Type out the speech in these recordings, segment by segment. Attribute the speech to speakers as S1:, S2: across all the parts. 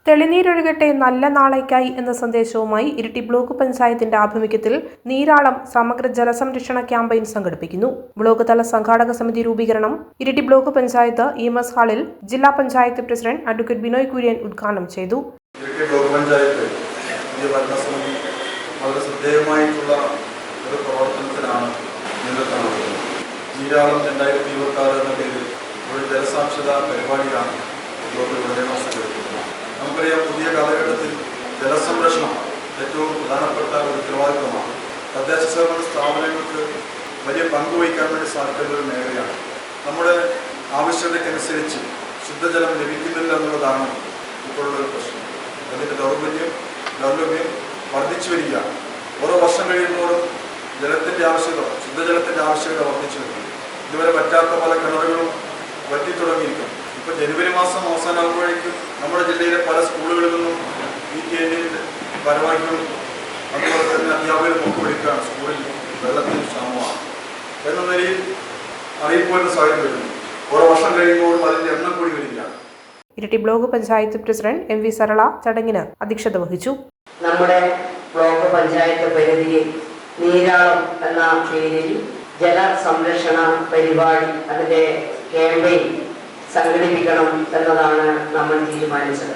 S1: തെളിനീരൊഴുകട്ടെ നല്ല നാളേക്കായി എന്ന സന്ദേശവുമായി ഇരിട്ടി ബ്ലോക്ക് പഞ്ചായത്തിന്റെ ആഭിമുഖ്യത്തിൽ നീരാളം സമഗ്ര ജലസംരക്ഷണ ക്യാമ്പയിൻ സംഘടിപ്പിക്കുന്നു. ബ്ലോക്ക് തല സംഘാടക സമിതി രൂപീകരണം ഇരിട്ടി ബ്ലോക്ക് പഞ്ചായത്ത് EMS ഹാളിൽ ജില്ലാ പഞ്ചായത്ത് പ്രസിഡന്റ് അഡ്വക്കേറ്റ് ബിനോയ് കുര്യൻ ഉദ്ഘാടനം ചെയ്തു.
S2: ഇരിട്ടി ബ്ലോക്ക് പഞ്ചായത്ത് ഭരണസമിതി വളരെ ശ്രദ്ധേയമായിട്ടുള്ള ഒരു പ്രവർത്തനത്തിനാണ് നേതൃത്വം നൽകുന്നത്. നീരാളം 2026 എന്ന പേരിൽ ഒരു ജലസാക്ഷരതാ പരിപാടിയാണ് ബ്ലോക്കിൽ ഉടനീളം സംഘടിപ്പിക്കുന്നത്. നമുക്കറിയാം, പുതിയ കാലഘട്ടത്തിൽ ജലസംരക്ഷണം ഏറ്റവും പ്രധാനപ്പെട്ട ഒരു ഉത്തരവാദിത്വമാണ്. തദ്ദേശ സ്വയംഭരണ സ്ഥാപനങ്ങൾക്ക് വലിയ പങ്കുവഹിക്കാൻ വേണ്ടി സാധിക്കുന്ന ഒരു മേഖലയാണ്. നമ്മുടെ ആവശ്യകതയ്ക്കനുസരിച്ച് ശുദ്ധജലം ലഭിക്കുന്നില്ല എന്നുള്ളതാണ് ഇപ്പോഴുള്ളൊരു പ്രശ്നം. അതിൻ്റെ ദൗർലഭ്യം വർദ്ധിച്ചു വരികയാണ്. ഓരോ വർഷം കഴിയുമ്പോഴും ശുദ്ധജലത്തിൻ്റെ ആവശ്യകത വർദ്ധിച്ചു വരുന്നു. ഇതുവരെ പറ്റാത്ത പല കിണറുകളും വറ്റി തുടങ്ങിയിരിക്കും. ഇപ്പോൾ ജനുവരി മാസം അവസാനമാകുമ്പോഴേക്കും നമ്മുടെ ജില്ലയിലെ പല സ്കൂളുകളിൽ നിന്നും PTA ഭാരവാഹികളും അതുപോലെ തന്നെ അധ്യാപകരും ഒക്കെ വിളിക്കുകയാണ്, സ്കൂളിൽ വെള്ളത്തിന് ക്ഷാമമാണ് എന്ന നിലയിൽ അറിയിപ്പ് വരുന്ന സാഹചര്യം വരുന്നു. ഓരോ വർഷം കഴിയുമ്പോഴും അതിൻ്റെ എണ്ണം കൂടി വരികയാണ്.
S1: Iritty block panchayat president MV Sarala ചടങ്ങിന് അധ്യക്ഷത വഹിച്ചു.
S3: നമ്മുടെ ബ്ലോക്ക് പഞ്ചായത്ത് പരിധിയിൽ നീരാളം എന്ന പേരിൽ ജല സംരക്ഷണ പരിപാടി, അതിന്റെ ക്യാമ്പയിൻ സംഘടിപ്പിക്കണം എന്നതാണ് നമ്മൾ തീരുമാനിച്ചത്.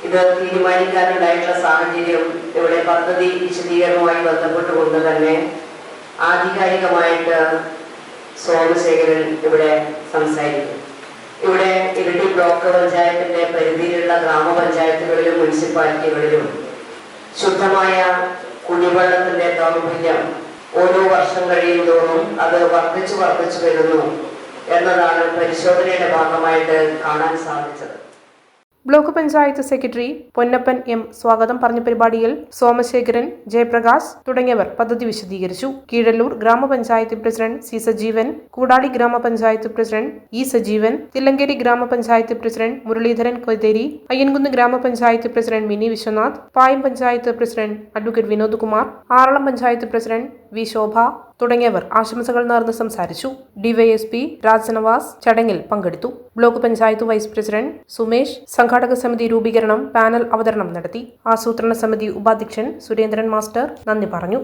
S3: ഇത് തീരുമാനിക്കാനുണ്ടായിട്ടുള്ള സാഹചര്യം, ഇവിടെ പദ്ധതി വിശദീകരണവുമായി ബന്ധപ്പെട്ടുകൊണ്ട് തന്നെ ആധികാരികമായിട്ട് സോമശേഖരൻ ഇവിടെ സംസാരിക്കും. ഇവിടെ ഇരിട്ടി ബ്ലോക്ക് പഞ്ചായത്തിന്റെ പരിധിയിലുള്ള ഗ്രാമപഞ്ചായത്തുകളിലും മുനിസിപ്പാലിറ്റികളിലും ശുദ്ധമായ കുടിവെള്ളത്തിന്റെ ദൗർബല്യം ഓരോ വർഷം കഴിയുന്തോറും അത് വർദ്ധിച്ചു വരുന്നു എന്നതാണ് പരിശോധനയുടെ ഭാഗമായിട്ട് കാണാൻ സാധിച്ചത്.
S1: Block panchayat secretary Ponnappan M സ്വാഗതം പറഞ്ഞ പരിപാടിയിൽ സോമശേഖരൻ, ജയപ്രകാശ് തുടങ്ങിയവർ പദ്ധതി വിശദീകരിച്ചു. കീഴല്ലൂർ ഗ്രാമപഞ്ചായത്ത് പ്രസിഡന്റ് C സജീവൻ, കൂടാളി ഗ്രാമപഞ്ചായത്ത് പ്രസിഡന്റ് E സജീവൻ, തില്ലങ്കേരി ഗ്രാമപഞ്ചായത്ത് president Muraleedharan Koytheri, Ayyankunnu grama panchayat president Mini Viswanath, Payam panchayat president advocate Vinod Kumar, Aralam panchayat president V Shobha തുടങ്ങിയവർ ആശംസകൾ നേർന്ന് സംസാരിച്ചു. DYSP രാജനവാസ് ചടങ്ങിൽ പങ്കെടുത്തു. Block panchayat vice president Sumesh സംഘാടക സമിതി രൂപീകരണം പാനൽ അവതരണം നടത്തി. ആസൂത്രണ സമിതി ഉപാധ്യക്ഷൻ സുരേന്ദ്രൻ മാസ്റ്റർ നന്ദി പറഞ്ഞു.